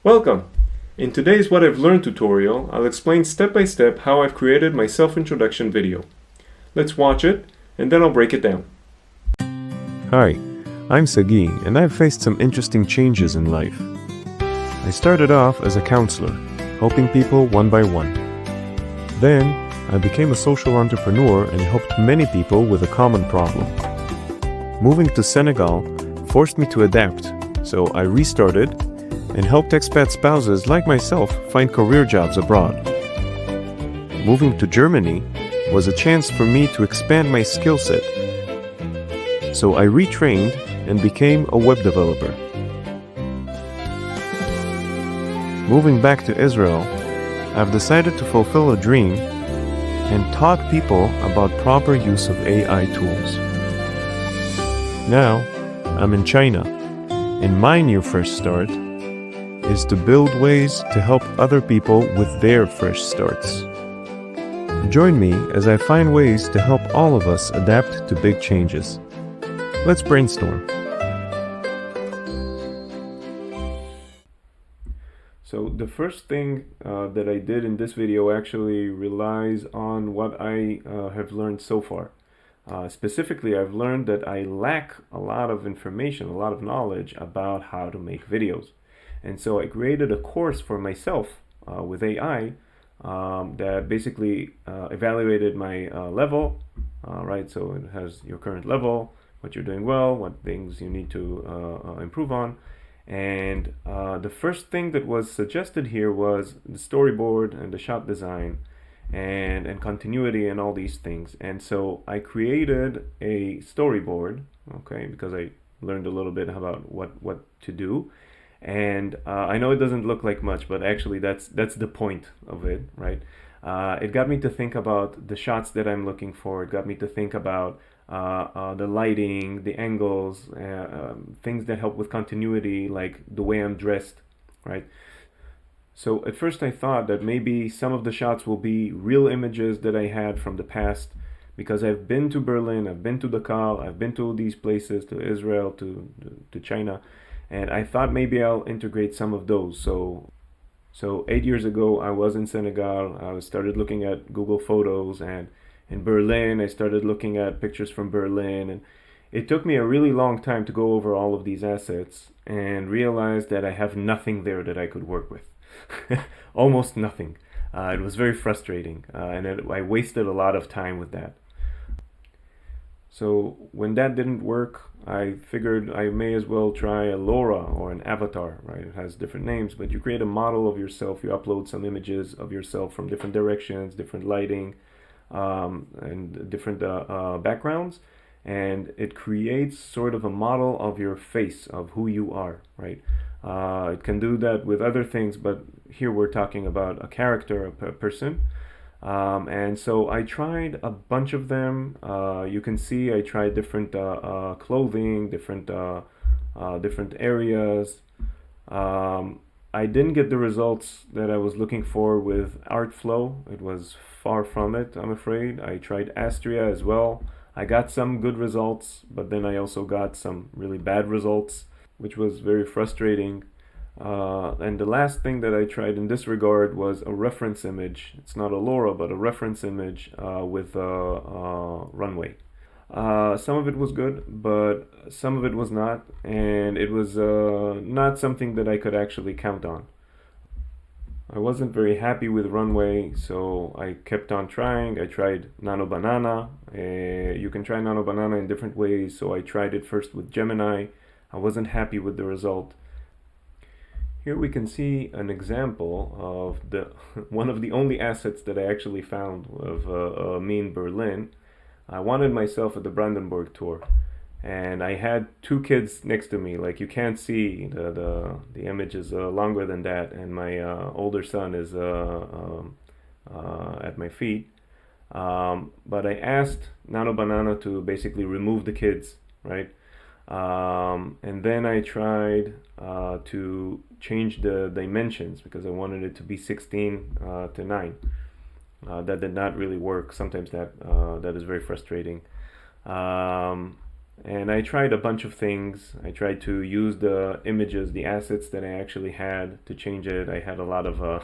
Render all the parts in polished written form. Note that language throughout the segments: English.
Welcome! In today's What I've Learned tutorial, I'll explain step by step how I've created my self-introduction video. Let's watch it, and then I'll break it down. Hi, I'm Sagi, and I've faced some interesting changes in life. I started off as a counselor, helping people one by one. Then, I became a social entrepreneur and helped many people with a common problem. Moving to Senegal forced me to adapt, so I restarted and helped expat spouses like myself find career jobs abroad. Moving to Germany was a chance for me to expand my skill set, so I retrained and became a web developer. Moving back to Israel, I've decided to fulfill a dream and taught people about proper use of AI tools. Now, I'm in China, and my new fresh start is to build ways to help other people with their fresh starts. Join me as I find ways to help all of us adapt to big changes. Let's brainstorm. So the first thing that I did in this video actually relies on what I have learned so far. Specifically, I've learned that I lack a lot of information, a lot of knowledge about how to make videos. And so I created a course for myself with AI that basically evaluated my level, right? So it has your current level, what you're doing well, what things you need to improve on. And the first thing that was suggested here was the storyboard and the shot design and continuity and all these things. And so I created a storyboard, okay, because I learned a little bit about what to do. And I know it doesn't look like much, but actually that's the point of it, right? It got me to think about the shots that I'm looking for. It got me to think about the lighting, the angles, things that help with continuity, like the way I'm dressed, right? So at first I thought that maybe some of the shots will be real images that I had from the past, because I've been to Berlin, I've been to Dakar, I've been to these places, to Israel, to China, and I thought maybe I'll integrate some of those. So 8 years ago, I was in Senegal. I started looking at Google Photos, and in Berlin, I started looking at pictures from Berlin. And it took me a really long time to go over all of these assets and realize that I have nothing there that I could work with. Almost nothing. It was very frustrating, and I wasted a lot of time with that. So when that didn't work, I figured I may as well try a LoRa or an avatar, right? It has different names, but you create a model of yourself, you upload some images of yourself from different directions, different lighting, and different backgrounds, and it creates sort of a model of your face, of who you are, right? It can do that with other things, but here we're talking about a character, a person. And so I tried a bunch of them. You can see I tried different clothing, different areas. I didn't get the results that I was looking for with Artflow. It was far from it, I'm afraid. I tried Astria as well. I got some good results, but then I also got some really bad results, which was very frustrating. And the last thing that I tried in this regard was a reference image. It's not a LoRa, but a reference image with Runway. Some of it was good, but some of it was not, and it was not something that I could actually count on. I wasn't very happy with Runway, so I kept on trying. I tried Nano Banana. You can try Nano Banana in different ways, so I tried it first with Gemini. I wasn't happy with the result. Here we can see an example of one of the only assets that I actually found of me in Berlin. I wanted myself at the Brandenburg tour, and I had two kids next to me. Like, you can't see, the image is longer than that, and my older son is at my feet. But I asked Nano Banana to basically remove the kids, right? And then I tried to change the dimensions because I wanted it to be 16 to 9. That did not really work. Sometimes that is very frustrating. And I tried a bunch of things. I tried to use the images, the assets that I actually had to change it. I had a lot of a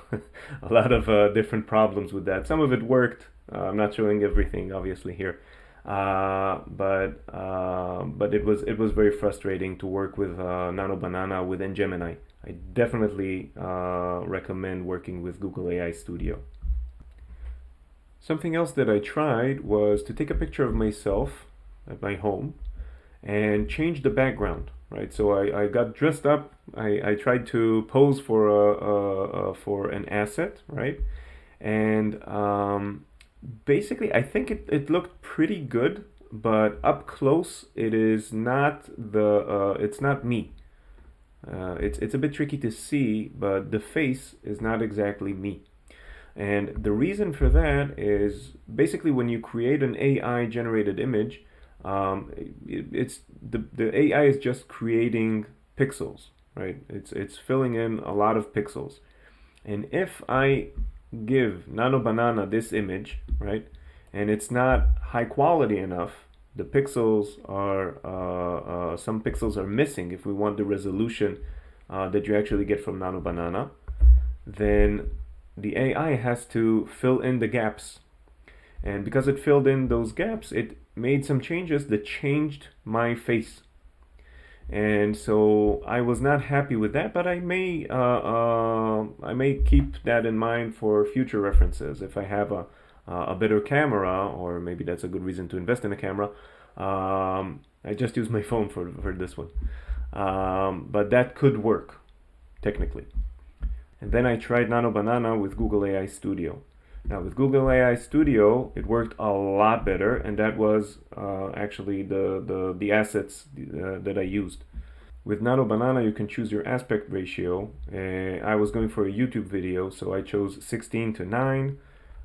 lot of different problems with that. Some of it worked. I'm not showing everything, obviously, here, but it was very frustrating to work with Nano Banana within Gemini. I definitely recommend working with Google AI Studio. Something else that I tried was to take a picture of myself at my home and change the background, right? So I got dressed up. I tried to pose for an asset, right? And basically, I think it looked pretty good, but up close, it's not me. It's a bit tricky to see, but the face is not exactly me. And the reason for that is basically when you create an AI generated image, it's the AI is just creating pixels, right? It's filling in a lot of pixels. And if I give Nano Banana this image, right, and it's not high quality enough, the pixels are some pixels are missing. If we want the resolution that you actually get from Nano Banana, then the AI has to fill in the gaps. And because it filled in those gaps, it made some changes that changed my face. And so I was not happy with that, but I may keep that in mind for future references. If I have a better camera, or maybe that's a good reason to invest in a camera. I just use my phone for this one, but that could work technically. And then I tried Nano Banana with Google AI Studio. Now with Google AI Studio, it worked a lot better, and that was actually the assets that I used. With Nano Banana, you can choose your aspect ratio. I was going for a YouTube video, so I chose 16:9,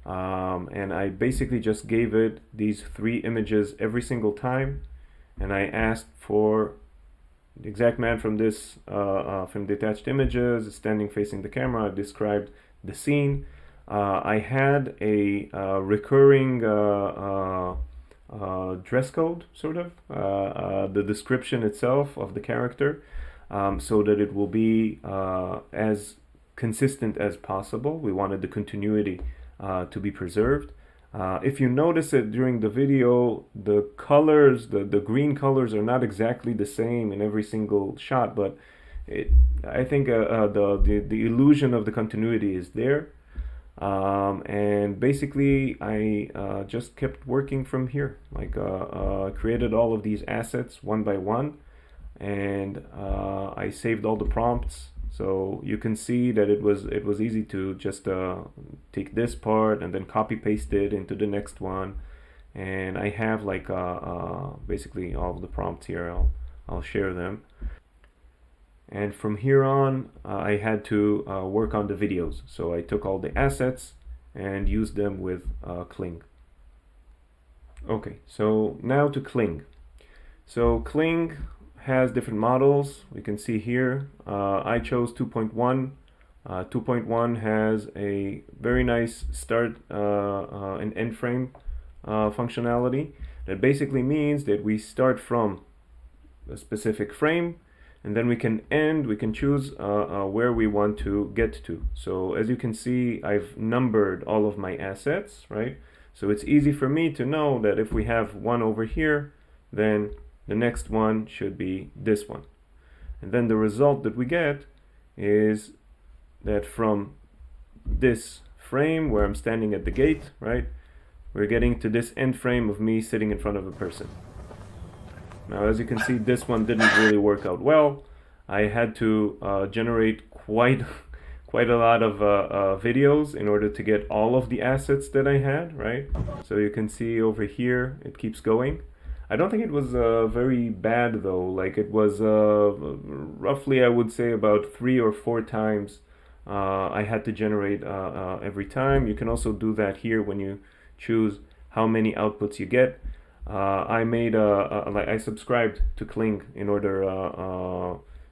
and I basically just gave it these 3 images every single time, and I asked for the exact man from from detached images, standing facing the camera. I described the scene. I had a recurring dress code, sort of, the description itself of the character, so that it will be as consistent as possible. We wanted the continuity to be preserved. If you notice it during the video, the colors, the green colors are not exactly the same in every single shot, but I think the illusion of the continuity is there. And basically I just kept working from here, like created all of these assets one by one, and I saved all the prompts. So you can see that it was easy to just take this part and then copy paste it into the next one. And I have like basically all of the prompts here. I'll share them. And from here on, I had to work on the videos. So I took all the assets and used them with Kling. Okay, so now to Kling. So Kling has different models. We can see here. I chose 2.1. 2.1 has a very nice start and end frame functionality. That basically means that we start from a specific frame, and then we can choose where we want to get to. So as you can see, I've numbered all of my assets, right? So it's easy for me to know that if we have one over here, then the next one should be this one. And then the result that we get is that from this frame where I'm standing at the gate, right, we're getting to this end frame of me sitting in front of a person. Now, as you can see, this one didn't really work out well. I had to generate quite a lot of videos in order to get all of the assets that I had, right? So you can see over here, it keeps going. I don't think it was very bad though. Like it was roughly, I would say, about 3 or 4 times I had to generate every time. You can also do that here when you choose how many outputs you get. I made I subscribed to Kling in order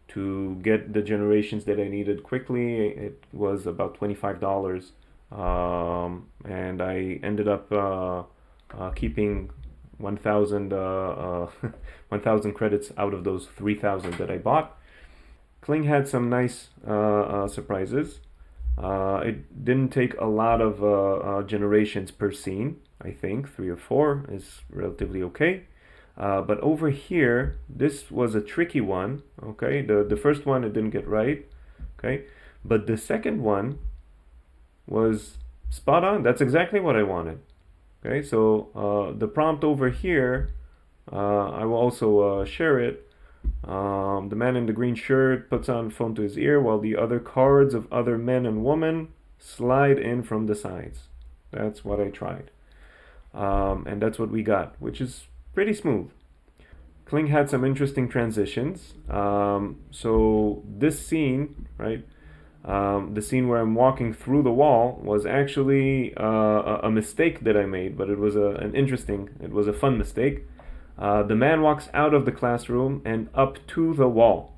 to get the generations that I needed quickly. It was about $25, and I ended up keeping 1,000 1,000 credits out of those 3,000 that I bought. Kling had some nice surprises. It didn't take a lot of generations per scene. I think 3 or 4 is relatively okay. But over here, this was a tricky one. Okay, the first one it didn't get right. Okay, but the second one was spot on. That's exactly what I wanted. Okay, so the prompt over here, I will also share it. The man in the green shirt puts on phone to his ear while the other cards of other men and women slide in from the sides. That's what I tried. And that's what we got, which is pretty smooth. Kling had some interesting transitions. So this scene, right, the scene where I'm walking through the wall was actually a mistake that I made, but it was it was a fun mistake. The man walks out of the classroom and up to the wall.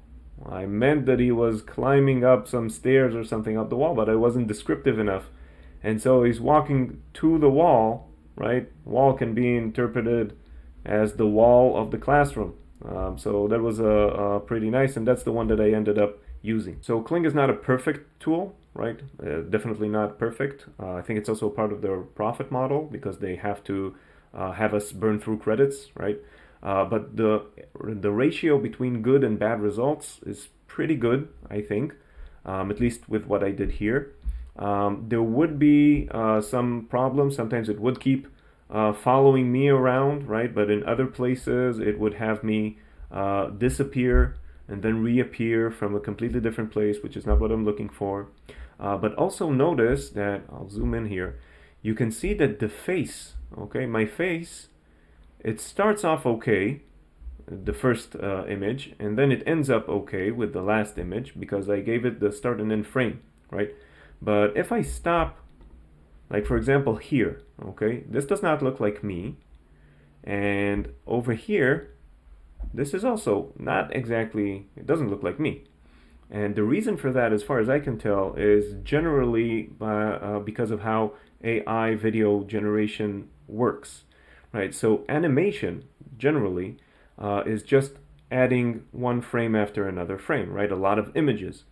I meant that he was climbing up some stairs or something up the wall, but I wasn't descriptive enough. And so he's walking to the wall, right? Wall can be interpreted as the wall of the classroom. So that was pretty nice, and that's the one that I ended up using. So Kling is not a perfect tool, right? Definitely not perfect. I think it's also part of their profit model because they have to have us burn through credits, right? But the ratio between good and bad results is pretty good, I think, at least with what I did here. There would be some problems. Sometimes it would keep following me around, right? But in other places, it would have me disappear and then reappear from a completely different place, which is not what I'm looking for. But also notice that, I'll zoom in here, you can see that the face, okay, my face, it starts off okay, the first image, and then it ends up okay with the last image because I gave it the start and end frame, right? But if I stop, like for example here, okay, this does not look like me, and over here, this is also not exactly, it doesn't look like me. And the reason for that, as far as I can tell, is generally because of how AI video generation works, right? So animation, generally, is just adding one frame after another frame, right? A lot of images.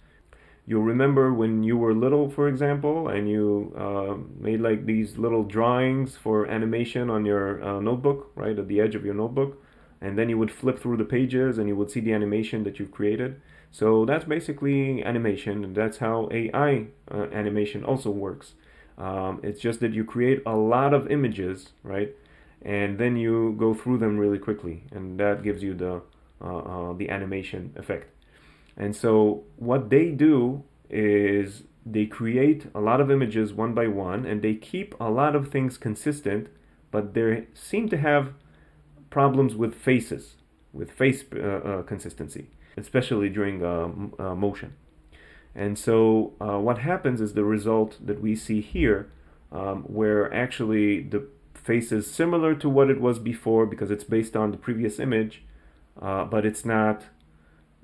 You'll remember when you were little, for example, and you made like these little drawings for animation on your notebook, right, at the edge of your notebook, and then you would flip through the pages and you would see the animation that you've created. So that's basically animation, and that's how AI animation also works. It's just that you create a lot of images, right, and then you go through them really quickly, and that gives you the animation effect. And so what they do is they create a lot of images one by one, and they keep a lot of things consistent, but they seem to have problems with faces, with face consistency, especially during motion. And so what happens is the result that we see here, where actually the face is similar to what it was before because it's based on the previous image, but it's not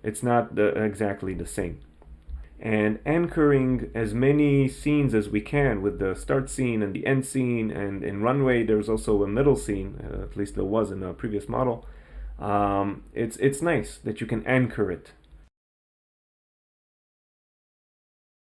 exactly the same. And anchoring as many scenes as we can with the start scene and the end scene, and in Runway there's also a middle scene, at least there was in a previous model. It's nice that you can anchor it,